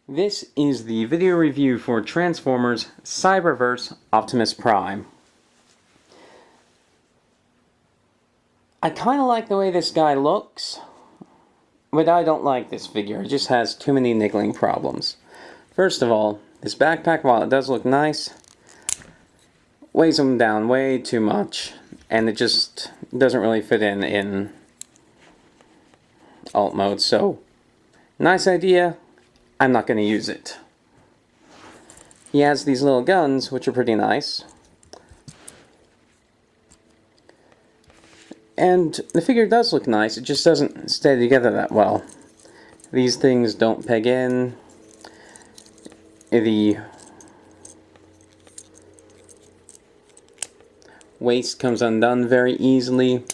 This is the video review for Transformers Cyberverse Optimus Prime. I kind of like the way this guy looks, but I don't like this figure. It just has too many niggling problems. First of all, this backpack, while it does look nice, weighs him down way too much, and it just doesn't really fit in alt mode. So, nice idea. I'm not going to use it. He has these little guns, which are pretty nice. And the figure does look nice, it just doesn't stay together that well. These things don't peg in. The waist comes undone very easily,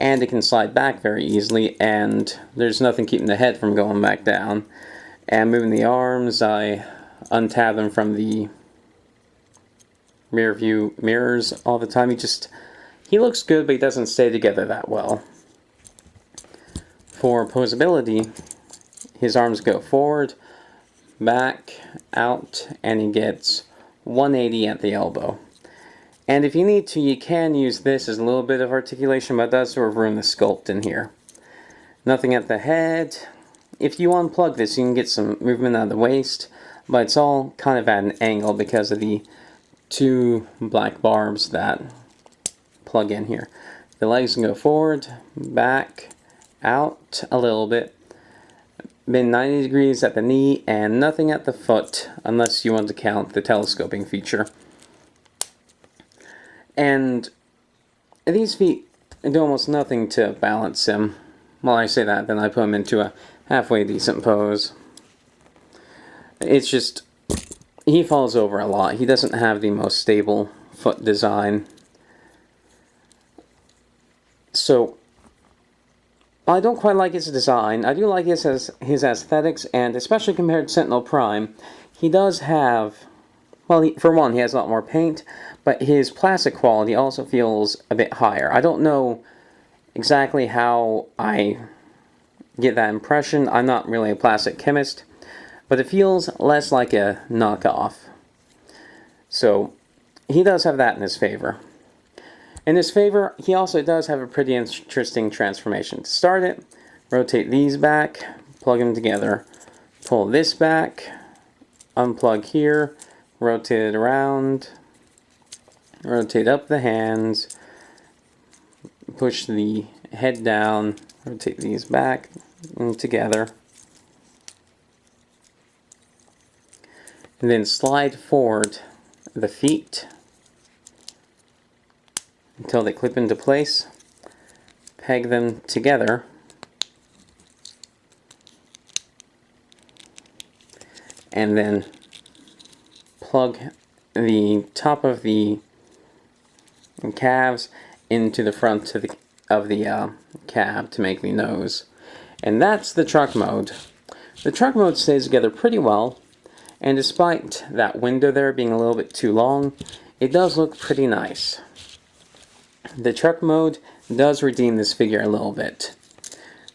and it can slide back very easily, and there's nothing keeping the head from going back down. And moving the arms, I untab them from the rear view mirrors all the time. He looks good, but he doesn't stay together that well. For posability, his arms go forward, back, out, and he gets 180 at the elbow. And if you need to, you can use this as a little bit of articulation, but it does sort of ruin the sculpt in here. Nothing at the head. If you unplug this, you can get some movement out of the waist, but it's all kind of at an angle because of the two black barbs that plug in here. The legs can go forward, back, out a little bit, bend 90 degrees at the knee, and nothing at the foot unless you want to count the telescoping feature. And these feet do almost nothing to balance him. Well, I say that, then I put him into a halfway decent pose. It's just, he falls over a lot. He doesn't have the most stable foot design. So, I don't quite like his design. I do like his aesthetics, and especially compared to Sentinel Prime, he does have, well, for one, he has a lot more paint, but his plastic quality also feels a bit higher. I don't know exactly how I get that impression. I'm not really a plastic chemist, but it feels less like a knockoff. So he does have that in his favor. In his favor, he also does have a pretty interesting transformation. To start it, rotate these back, plug them together, pull this back, unplug here, rotate it around, rotate up the hands, push the head down, rotate these back and together, and then slide forward the feet until they clip into place, peg them together, and then plug the top of the calves into the front of the cab to make the nose. And that's the truck mode. The truck mode stays together pretty well, and despite that window there being a little bit too long, it does look pretty nice. The truck mode does redeem this figure a little bit,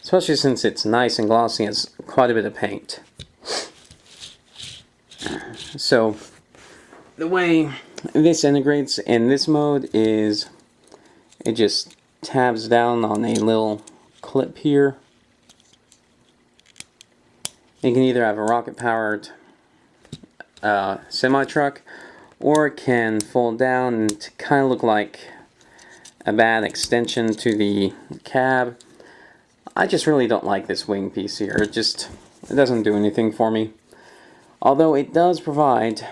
especially since it's nice and glossy and has quite a bit of paint. So, the way this integrates in this mode is it just tabs down on a little clip here. You can either have a rocket-powered semi-truck, or it can fold down and kind of look like a bad extension to the cab. I just really don't like this wing piece here. It doesn't do anything for me. Although it does provide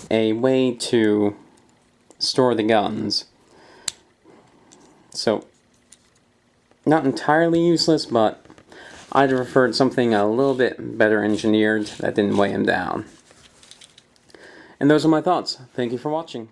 a way to store the guns. So, not entirely useless, but I'd have preferred something a little bit better engineered that didn't weigh him down. And those are my thoughts. Thank you for watching.